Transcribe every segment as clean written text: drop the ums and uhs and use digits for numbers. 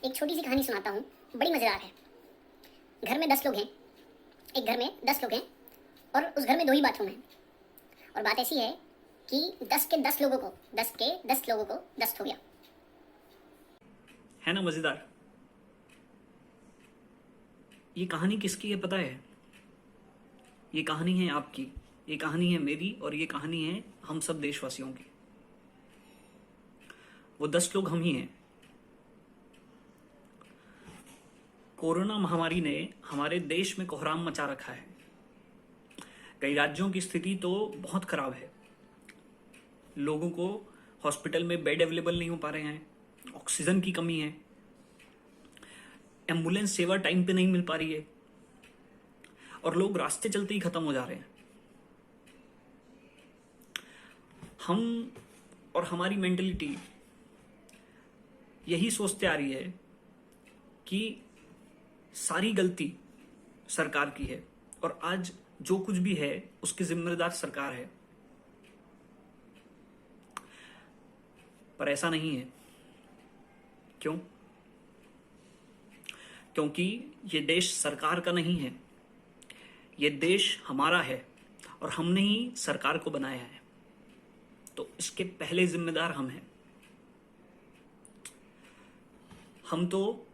एक छोटी सी कहानी सुनाता हूँ, बड़ी मज़ेदार है। घर में 10 लोग हैं। एक घर में 10 लोग हैं और उस घर में 2 ही बाथरूम हैं। और बात ऐसी है कि 10 के 10 लोगों को दस्त हो गया। है ना मजेदार। ये कहानी किसकी है पता है? ये कहानी है आपकी, ये कहानी है मेरी, और ये कहानी है हम सब देशवासियों की। वो 10 लोग हम ही हैं। कोरोना महामारी ने हमारे देश में कोहराम मचा रखा है। कई राज्यों की स्थिति तो बहुत खराब है। लोगों को हॉस्पिटल में बेड अवेलेबल नहीं हो पा रहे हैं, ऑक्सीजन की कमी है, एम्बुलेंस सेवा टाइम पे नहीं मिल पा रही है, और लोग रास्ते चलते ही खत्म हो जा रहे हैं। हम और हमारी मेंटलिटी यही सोचते आ रही है कि सारी गलती सरकार की है और आज जो कुछ भी है उसकी जिम्मेदार सरकार है। पर ऐसा नहीं है। क्यों? क्योंकि ये देश सरकार का नहीं है, ये देश हमारा है और हमने ही सरकार को बनाया है, तो इसके पहले जिम्मेदार हम हैं। हम तो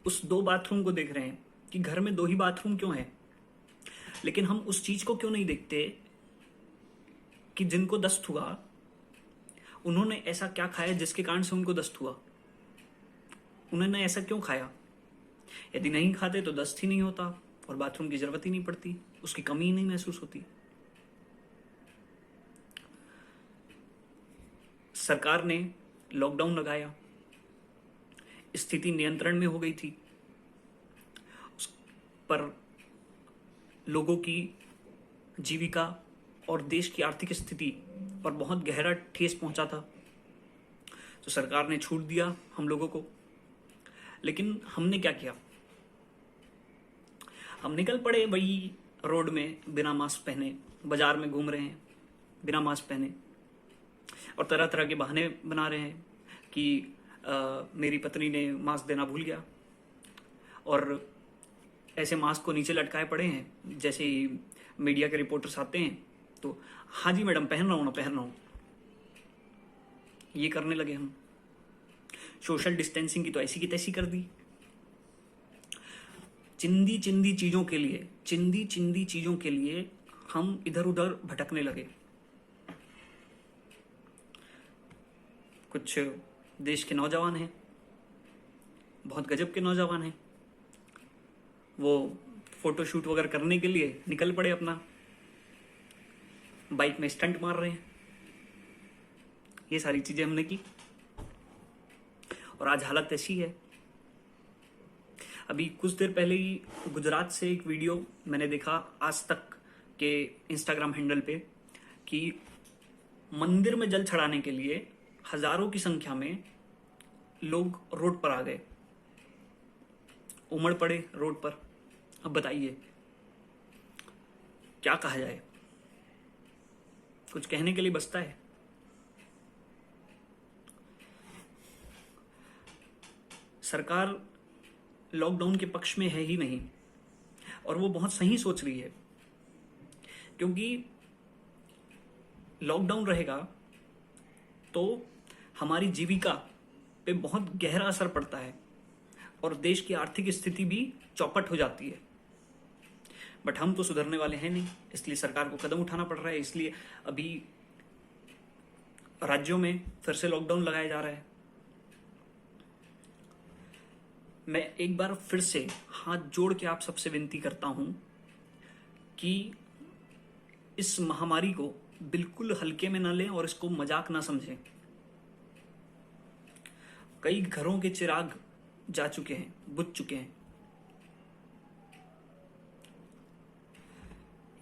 उस 2 बाथरूम को देख रहे हैं कि घर में 2 ही बाथरूम क्यों है, लेकिन हम उस चीज को क्यों नहीं देखते कि जिनको दस्त हुआ उन्होंने ऐसा क्या खाया जिसके कारण से उनको दस्त हुआ। उन्होंने ऐसा क्यों खाया? यदि नहीं खाते तो दस्त ही नहीं होता और बाथरूम की जरूरत ही नहीं पड़ती, उसकी कमी ही नहीं महसूस होती। सरकार ने लॉकडाउन लगाया, स्थिति नियंत्रण में हो गई थी, पर लोगों की जीविका और देश की आर्थिक स्थिति पर बहुत गहरा ठेस पहुंचा था, तो सरकार ने छूट दिया हम लोगों को। लेकिन हमने क्या किया? हम निकल पड़े वही रोड में बिना मास्क पहने, बाजार में घूम रहे हैं बिना मास्क पहने, और तरह तरह के बहाने बना रहे हैं कि मेरी पत्नी ने मास्क देना भूल गया, और ऐसे मास्क को नीचे लटकाए पड़े हैं। जैसे ही मीडिया के रिपोर्टर्स आते हैं तो हाँ जी मैडम पहन रहा हूँ, ये करने लगे हम। सोशल डिस्टेंसिंग की तो ऐसी की तैसी कर दी। चिंदी चिंदी चीजों के लिए हम इधर उधर भटकने लगे। कुछ देश के नौजवान हैं, बहुत गजब के नौजवान हैं, वो फोटोशूट वगैरह करने के लिए निकल पड़े, अपना बाइक में स्टंट मार रहे हैं। ये सारी चीजें हमने की और आज हालत ऐसी है। अभी कुछ देर पहले ही गुजरात से एक वीडियो मैंने देखा आज तक के इंस्टाग्राम हैंडल पे कि मंदिर में जल चढ़ाने के लिए हजारों की संख्या में लोग रोड पर आ गए, उमड़ पड़े रोड पर। अब बताइए क्या कहा जाए? कुछ कहने के लिए बचता है? सरकार लॉकडाउन के पक्ष में है ही नहीं, और वो बहुत सही सोच रही है, क्योंकि लॉकडाउन रहेगा तो हमारी जीविका पे बहुत गहरा असर पड़ता है और देश की आर्थिक स्थिति भी चौपट हो जाती है। बट हम तो सुधरने वाले हैं नहीं, इसलिए सरकार को कदम उठाना पड़ रहा है। इसलिए अभी राज्यों में फिर से लॉकडाउन लगाया जा रहा है। मैं एक बार फिर से हाथ जोड़ के आप सबसे विनती करता हूं कि इस महामारी को बिल्कुल हल्के में ना लें और इसको मजाक ना समझें। कई घरों के चिराग जा चुके हैं, बुझ चुके हैं।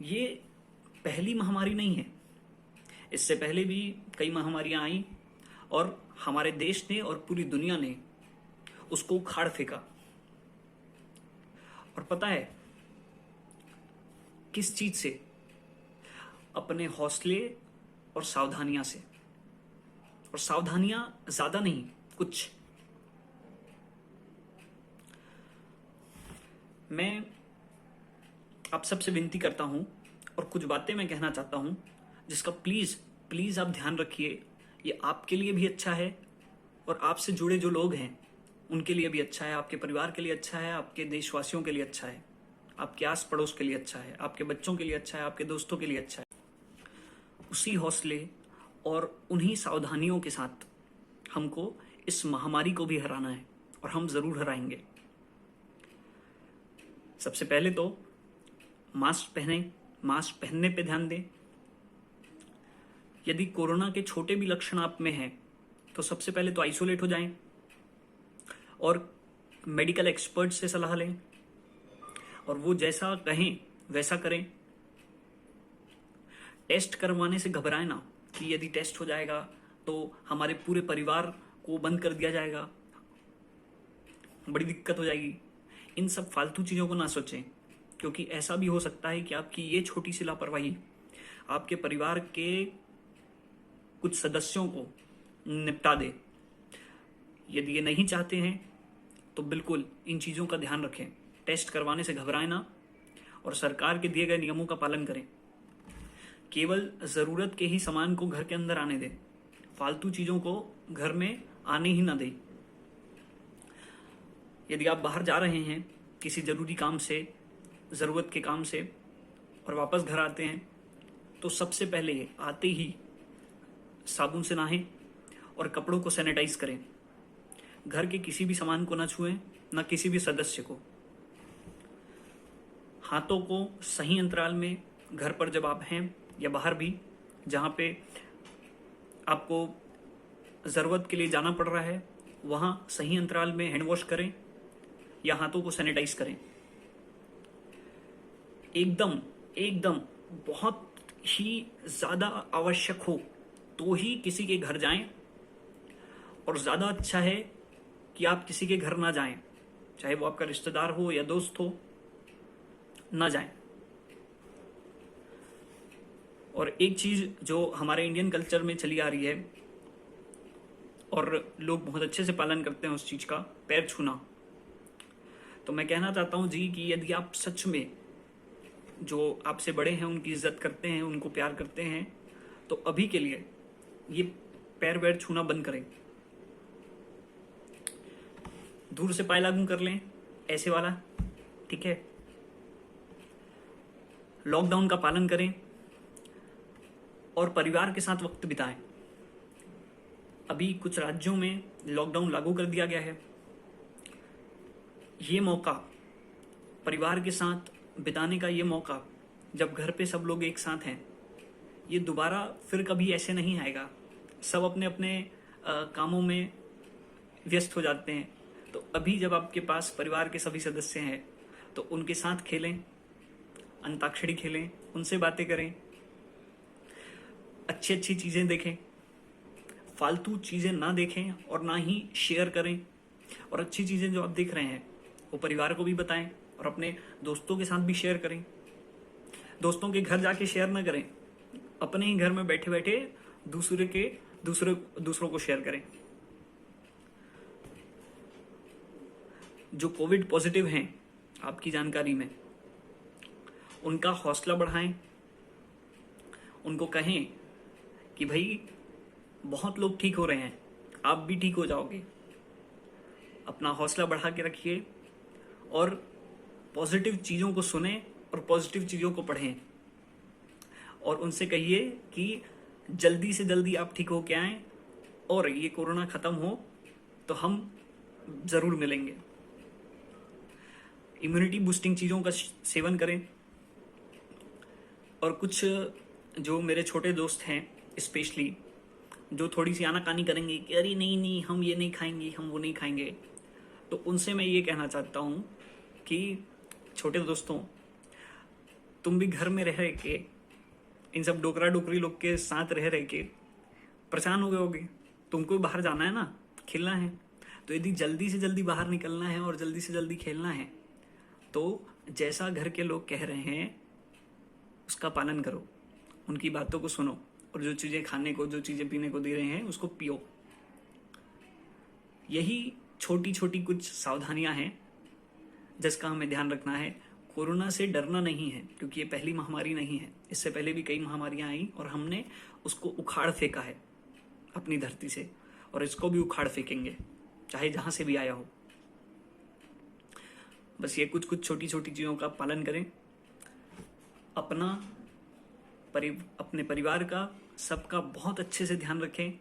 ये पहली महामारी नहीं है, इससे पहले भी कई महामारियां आई और हमारे देश ने और पूरी दुनिया ने उसको उखाड़ फेंका। और पता है किस चीज से? अपने हौसले और सावधानियां से। और सावधानियां ज्यादा नहीं, कुछ मैं आप सबसे विनती करता हूं और कुछ बातें मैं कहना चाहता हूं जिसका प्लीज प्लीज आप ध्यान रखिए। ये आपके लिए भी अच्छा है और आपसे जुड़े जो लोग हैं उनके लिए भी अच्छा है, आपके परिवार के लिए अच्छा है, आपके देशवासियों के लिए अच्छा है, आपके आस पड़ोस के लिए अच्छा है, आपके बच्चों के लिए अच्छा है, आपके दोस्तों के लिए अच्छा है। उसी हौसले और उन्हीं सावधानियों के साथ हमको इस महामारी को भी हराना है और हम जरूर हराएंगे। सबसे पहले तो मास्क पहने, मास्क पहनने पे ध्यान दें। यदि कोरोना के छोटे भी लक्षण आप में हैं तो सबसे पहले तो आइसोलेट हो जाएं और मेडिकल एक्सपर्ट से सलाह लें और वो जैसा कहें वैसा करें। टेस्ट करवाने से घबराएं ना कि यदि टेस्ट हो जाएगा तो हमारे पूरे परिवार को बंद कर दिया जाएगा, बड़ी दिक्कत हो जाएगी। इन सब फालतू चीज़ों को ना सोचें, क्योंकि ऐसा भी हो सकता है कि आपकी ये छोटी सी लापरवाही आपके परिवार के कुछ सदस्यों को निपटा दे। यदि ये नहीं चाहते हैं तो बिल्कुल इन चीज़ों का ध्यान रखें। टेस्ट करवाने से घबराएं ना और सरकार के दिए गए नियमों का पालन करें। केवल ज़रूरत के ही सामान को घर के अंदर आने दें, फालतू चीज़ों को घर में आने ही ना दें। यदि आप बाहर जा रहे हैं किसी ज़रूरी काम से, ज़रूरत के काम से और वापस घर आते हैं तो सबसे पहले आते ही साबुन से नहाएं और कपड़ों को सैनिटाइज करें। घर के किसी भी सामान को ना छुएं, ना किसी भी सदस्य को। हाथों को सही अंतराल में घर पर जब आप हैं या बाहर भी जहाँ पे आपको ज़रूरत के लिए जाना पड़ रहा है वहाँ सही अंतराल में हैंड वॉश करें या हाथों को सैनिटाइज करें। एकदम एकदम बहुत ही ज़्यादा आवश्यक हो तो ही किसी के घर जाएं और ज़्यादा अच्छा है कि आप किसी के घर ना जाएं, चाहे वो आपका रिश्तेदार हो या दोस्त हो, ना जाएं। और एक चीज़ जो हमारे इंडियन कल्चर में चली आ रही है और लोग बहुत अच्छे से पालन करते हैं उस चीज़ का, पैर छूना। तो मैं कहना चाहता हूँ जी कि यदि आप सच में जो आपसे बड़े हैं उनकी इज्जत करते हैं, उनको प्यार करते हैं, तो अभी के लिए ये पैर वैर छूना बंद करें। दूर से पाए लागू कर लें, ऐसे वाला, ठीक है। लॉकडाउन का पालन करें और परिवार के साथ वक्त बिताएं। अभी कुछ राज्यों में लॉकडाउन लागू कर दिया गया है। ये मौका, परिवार के साथ बिताने का ये मौका, जब घर पे सब लोग एक साथ हैं, ये दोबारा फिर कभी ऐसे नहीं आएगा। सब अपने अपने कामों में व्यस्त हो जाते हैं। तो अभी जब आपके पास परिवार के सभी सदस्य हैं तो उनके साथ खेलें, अंताक्षरी खेलें, उनसे बातें करें, अच्छी अच्छी चीज़ें देखें, फालतू चीज़ें ना देखें और ना ही शेयर करें। और अच्छी चीज़ें जो आप देख रहे हैं वो परिवार को भी बताएं और अपने दोस्तों के साथ भी शेयर करें। दोस्तों के घर जाके शेयर ना करें, अपने ही घर में बैठे बैठे दूसरों को शेयर करें। जो कोविड पॉजिटिव हैं आपकी जानकारी में, उनका हौसला बढ़ाएं। उनको कहें कि भाई बहुत लोग ठीक हो रहे हैं, आप भी ठीक हो जाओगे। अपना हौसला बढ़ा के रखिए और पॉजिटिव चीज़ों को सुने और पॉजिटिव चीज़ों को पढ़ें और उनसे कहिए कि जल्दी से जल्दी आप ठीक हो के आएँ और ये कोरोना ख़त्म हो तो हम ज़रूर मिलेंगे। इम्यूनिटी बूस्टिंग चीज़ों का सेवन करें। और कुछ जो मेरे छोटे दोस्त हैं स्पेशली, जो थोड़ी सी आनाकानी करेंगे कि अरे नहीं नहीं हम ये नहीं खाएंगे, हम वो नहीं खाएंगे, तो उनसे मैं ये कहना चाहता हूँ कि छोटे दोस्तों, तुम भी घर में रह के इन सब डोकरा डोकरी लोग के साथ रह के परेशान हो गए होगे। तुमको बाहर जाना है ना, खेलना है, तो यदि जल्दी से जल्दी बाहर निकलना है और जल्दी से जल्दी खेलना है तो जैसा घर के लोग कह रहे हैं उसका पालन करो, उनकी बातों को सुनो और जो चीज़ें खाने को, जो चीज़ें पीने को दे रहे हैं उसको पियो। यही छोटी छोटी कुछ सावधानियां हैं जिसका हमें ध्यान रखना है, कोरोना से डरना नहीं है, क्योंकि ये पहली महामारी नहीं है। इससे पहले भी कई महामारियां आई और हमने उसको उखाड़ फेंका है अपनी धरती से, और इसको भी उखाड़ फेंकेंगे, चाहे जहां से भी आया हो। बस ये कुछ कुछ छोटी छोटी चीज़ों का पालन करें, अपने परिवार का, सबका बहुत अच्छे से ध्यान रखें।